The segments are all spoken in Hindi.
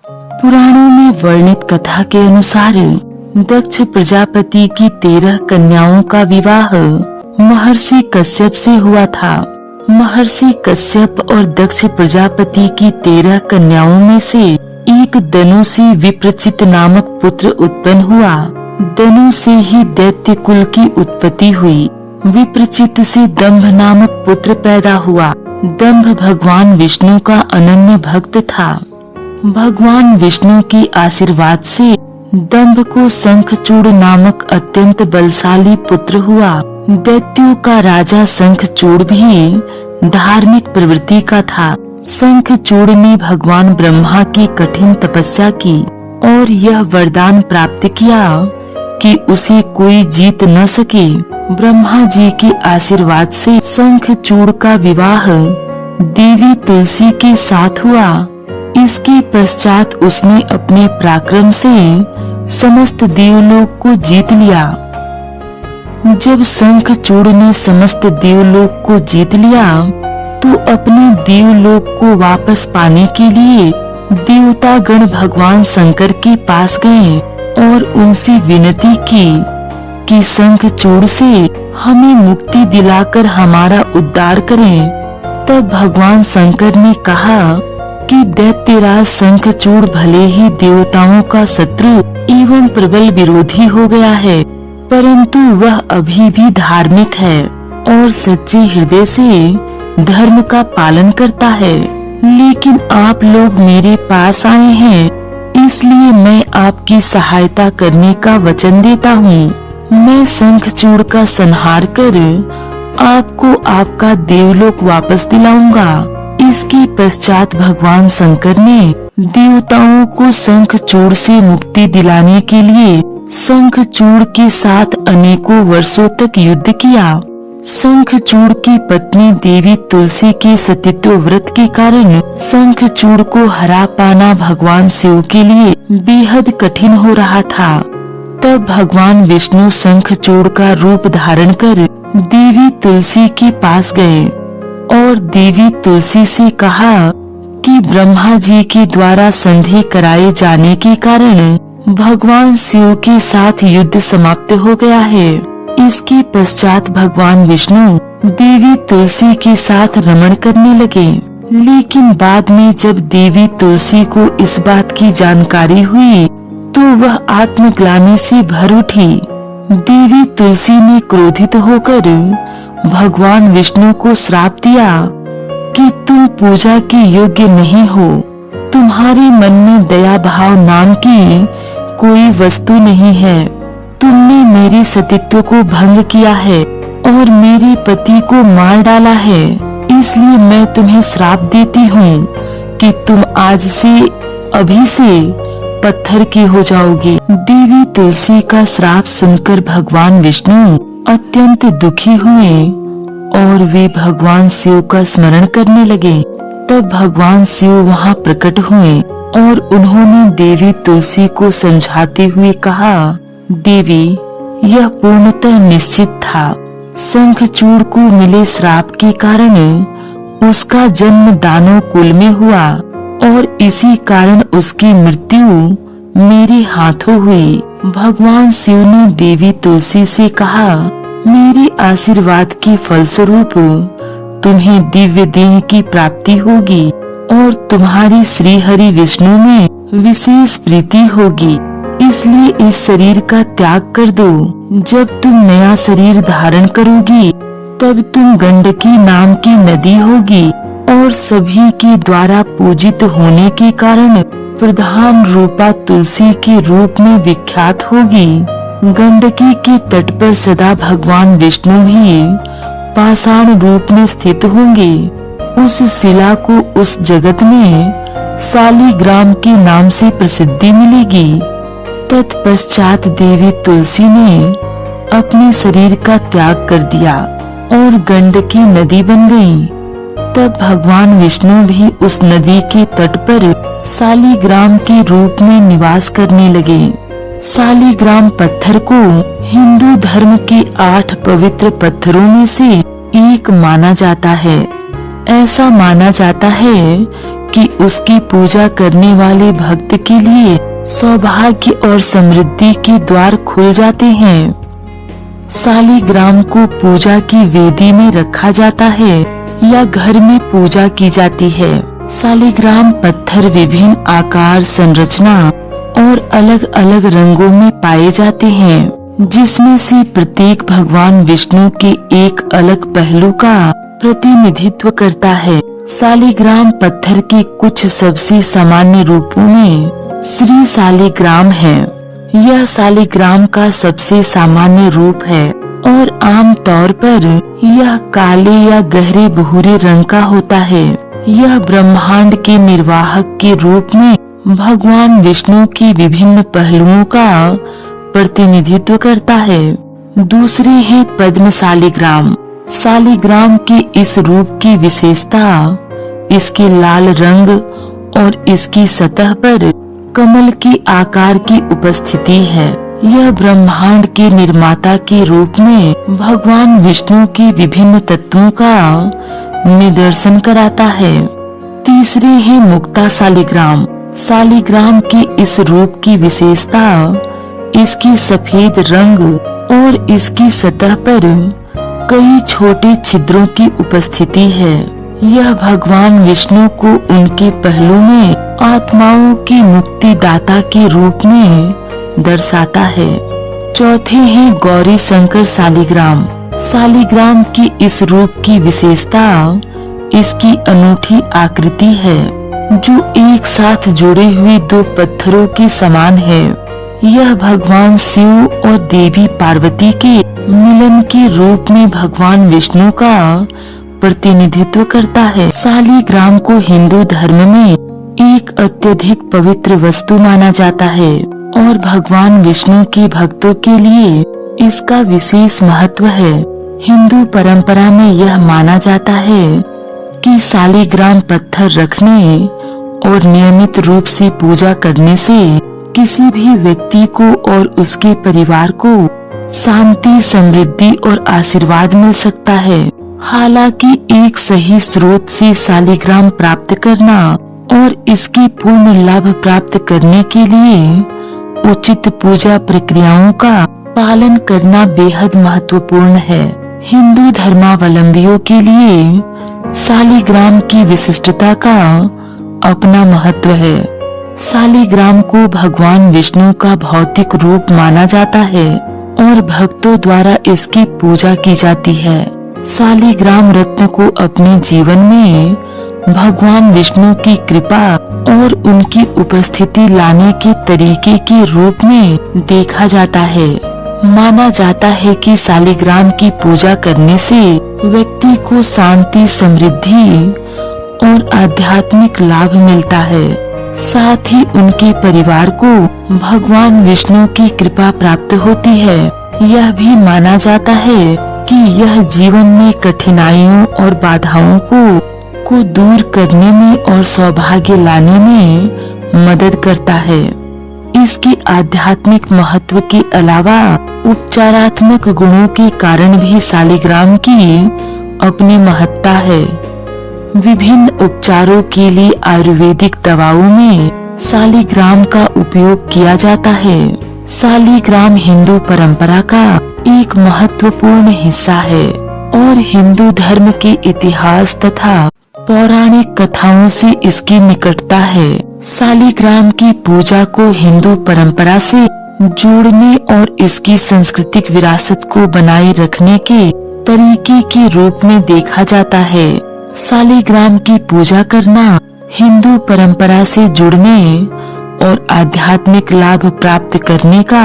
पुराणों में वर्णित कथा के अनुसार दक्ष प्रजापति की 13 कन्याओं का विवाह महर्षि कश्यप से हुआ था। महर्षि कश्यप और दक्ष प्रजापति की 13 कन्याओं में से एक दनु से विप्रचित नामक पुत्र उत्पन्न हुआ। दनु से ही दैत्य कुल की उत्पत्ति हुई। विप्रचित से दंभ नामक पुत्र पैदा हुआ। दंभ भगवान विष्णु का अनन्य भक्त था। भगवान विष्णु के आशीर्वाद से दंभ को शंखचूड़ नामक अत्यंत बलशाली पुत्र हुआ। दैत्यों का राजा शंखचूड़ भी धार्मिक प्रवृत्ति का था। शंखचूड़ ने भगवान ब्रह्मा की कठिन तपस्या की और यह वरदान प्राप्त किया कि उसे कोई जीत न सके। ब्रह्मा जी के आशीर्वाद से शंखचूड़ का विवाह देवी तुलसी के साथ हुआ। इसके पश्चात उसने अपने पराक्रम से समस्त देवलोक को जीत लिया। जब शंखचूड़ ने समस्त देवलोक को जीत लिया तो अपने देवलोक को वापस पाने के लिए देवता गण भगवान शंकर के पास गए और उनसे विनती की कि शंखचूड़ से हमें मुक्ति दिलाकर हमारा उद्धार करें। तब भगवान शंकर ने कहा कि दैत्यराज शंखचूड़ भले ही देवताओं का शत्रु एवं प्रबल विरोधी हो गया है, परंतु वह अभी भी धार्मिक है और सच्चे हृदय से धर्म का पालन करता है। लेकिन आप लोग मेरे पास आए हैं, इसलिए मैं आपकी सहायता करने का वचन देता हूँ। मैं शंखचूड़ का संहार कर आपको आपका देवलोक वापस दिलाऊंगा। इसके पश्चात भगवान शंकर ने देवताओं को शंखचूड़ से मुक्ति दिलाने के लिए शंखचूड़ के साथ अनेकों वर्षों तक युद्ध किया। शंखचूड़ की पत्नी देवी तुलसी के सतीत्व व्रत के कारण शंखचूड़ को हरा पाना भगवान शिव के लिए बेहद कठिन हो रहा था। तब भगवान विष्णु शंखचूड़ का रूप धारण कर देवी तुलसी के पास गए और देवी तुलसी से कहा कि ब्रह्मा जी के द्वारा संधि कराए जाने के कारण भगवान शिव के साथ युद्ध समाप्त हो गया है। इसके पश्चात भगवान विष्णु देवी तुलसी के साथ रमण करने लगे। लेकिन बाद में जब देवी तुलसी को इस बात की जानकारी हुई तो वह आत्मग्लानि से भर उठी। देवी तुलसी ने क्रोधित होकर भगवान विष्णु को श्राप दिया कि तुम पूजा के योग्य नहीं हो। तुम्हारे मन में दया भाव नाम की कोई वस्तु नहीं है। तुमने मेरे सतीत्व को भंग किया है और मेरे पति को मार डाला है। इसलिए मैं तुम्हें श्राप देती हूँ कि तुम आज से अभी से पत्थर की हो जाओगे। देवी तुलसी का श्राप सुनकर भगवान विष्णु अत्यंत दुखी हुए और वे भगवान शिव का स्मरण करने लगे। तब भगवान शिव वहां प्रकट हुए और उन्होंने देवी तुलसी को समझाते हुए कहा, देवी, यह पूर्णतः निश्चित था। शंखचूड़ को मिले श्राप के कारण उसका जन्म दानव कुल में हुआ और इसी कारण उसकी मृत्यु मेरे हाथों हुई। भगवान शिव ने देवी तुलसी से कहा, मेरे आशीर्वाद के फलस्वरूप तुम्हें दिव्य देह की प्राप्ति होगी और तुम्हारी श्री हरि विष्णु में विशेष प्रीति होगी। इसलिए इस शरीर का त्याग कर दो। जब तुम नया शरीर धारण करोगी तब तुम गंडकी नाम की नदी होगी और सभी के द्वारा पूजित होने के कारण प्रधान रूपा तुलसी के रूप में विख्यात होगी। गंडकी के तट पर सदा भगवान विष्णु भी पाषाण रूप में स्थित होंगे। उस शिला को उस जगत में शालिग्राम के नाम से प्रसिद्धि मिलेगी। तत्पश्चात देवी तुलसी ने अपने शरीर का त्याग कर दिया और गंडकी नदी बन गई। तब भगवान विष्णु भी उस नदी के तट पर शालिग्राम के रूप में निवास करने लगे। शालिग्राम पत्थर को हिंदू धर्म के 8 पवित्र पत्थरों में से एक माना जाता है। ऐसा माना जाता है कि उसकी पूजा करने वाले भक्त के लिए सौभाग्य और समृद्धि के द्वार खुल जाते हैं। सालीग्राम को पूजा की वेदी में रखा जाता है या घर में पूजा की जाती है। सालीग्राम पत्थर विभिन्न आकार, संरचना और अलग अलग रंगों में पाए जाते हैं, जिसमें से प्रत्येक भगवान विष्णु के एक अलग पहलू का प्रतिनिधित्व करता है। सालीग्राम पत्थर के कुछ सबसे सामान्य रूपों में श्री सालीग्राम है। यह सालीग्राम का सबसे सामान्य रूप है और आम तौर पर यह काले या गहरे भूरे रंग का होता है। यह ब्रह्मांड के निर्वाहक के रूप में भगवान विष्णु के विभिन्न पहलुओं का प्रतिनिधित्व करता है। दूसरे है पद्म सालीग्राम। सालीग्राम के इस रूप की विशेषता इसके लाल रंग और इसकी सतह पर कमल के आकार की उपस्थिति है। यह ब्रह्मांड के निर्माता के रूप में भगवान विष्णु के विभिन्न तत्वों का निदर्शन कराता है। तीसरे है मुक्ता सालीग्राम। सालीग्राम के इस रूप की विशेषता इसकी सफेद रंग और इसकी सतह पर कई छोटे छिद्रों की उपस्थिति है। यह भगवान विष्णु को उनके पहलू में आत्माओं की मुक्ति दाता के रूप में दर्शाता है। चौथे हैं गौरी शंकर सालीग्राम। सालीग्राम की इस रूप की विशेषता इसकी अनूठी आकृति है, जो एक साथ जुड़े हुए दो पत्थरों के समान है। यह भगवान शिव और देवी पार्वती के मिलन के रूप में भगवान विष्णु का प्रतिनिधित्व करता है। सालीग्राम को हिंदू धर्म में एक अत्यधिक पवित्र वस्तु माना जाता है और भगवान विष्णु के भक्तों के लिए इसका विशेष महत्व है। हिंदू परंपरा में यह माना जाता है कि सालीग्राम पत्थर रखने और नियमित रूप से पूजा करने से किसी भी व्यक्ति को और उसके परिवार को शांति, समृद्धि और आशीर्वाद मिल सकता है। हालांकि एक सही स्रोत से सालीग्राम प्राप्त करना और इसकी पूर्ण लाभ प्राप्त करने के लिए उचित पूजा प्रक्रियाओं का पालन करना बेहद महत्वपूर्ण है। हिंदू धर्मावलंबियों के लिए सालीग्राम की विशिष्टता का अपना महत्व है। सालीग्राम को भगवान विष्णु का भौतिक रूप माना जाता है और भक्तों द्वारा इसकी पूजा की जाती है। सालीग्राम रत्न को अपने जीवन में भगवान विष्णु की कृपा और उनकी उपस्थिति लाने के तरीके के रूप में देखा जाता है। माना जाता है कि सालीग्राम की पूजा करने से व्यक्ति को शांति, समृद्धि और आध्यात्मिक लाभ मिलता है। साथ ही उनके परिवार को भगवान विष्णु की कृपा प्राप्त होती है। यह भी माना जाता है कि यह जीवन में कठिनाइयों और बाधाओं को दूर करने में और सौभाग्य लाने में मदद करता है। इसके आध्यात्मिक महत्व के अलावा उपचारात्मक गुणों के कारण भी सालीग्राम की अपनी महत्ता है। विभिन्न उपचारों के लिए आयुर्वेदिक दवाओं में सालीग्राम का उपयोग किया जाता है। सालीग्राम हिंदू परंपरा का एक महत्वपूर्ण हिस्सा है और हिंदू धर्म के इतिहास तथा पौराणिक कथाओं से इसकी निकटता है। सालीग्राम की पूजा को हिंदू परंपरा से जोड़ने और इसकी सांस्कृतिक विरासत को बनाए रखने के तरीके के रूप में देखा जाता है। सालीग्राम की पूजा करना हिंदू परंपरा से जुड़ने और आध्यात्मिक लाभ प्राप्त करने का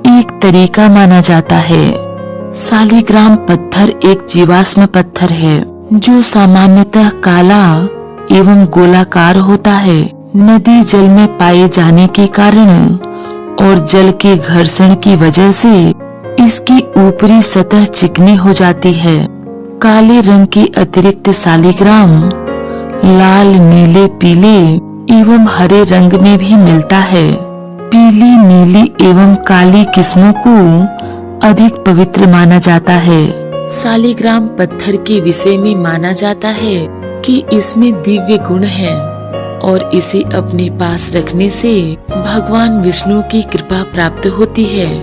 एक तरीका माना जाता है। सालीग्राम पत्थर एक जीवाश्म पत्थर है जो सामान्यतः काला एवं गोलाकार होता है। नदी जल में पाए जाने के कारण और जल के घर्षण की वजह से इसकी ऊपरी सतह चिकनी हो जाती है। काले रंग के अतिरिक्त सालीग्राम लाल, नीले, पीले एवं हरे रंग में भी मिलता है। पीली, नीली एवं काली किस्मों को अधिक पवित्र माना जाता है। सालीग्राम पत्थर के विषय में माना जाता है क्योंकि इसमें दिव्य गुण है और इसे अपने पास रखने से भगवान विष्णु की कृपा प्राप्त होती है।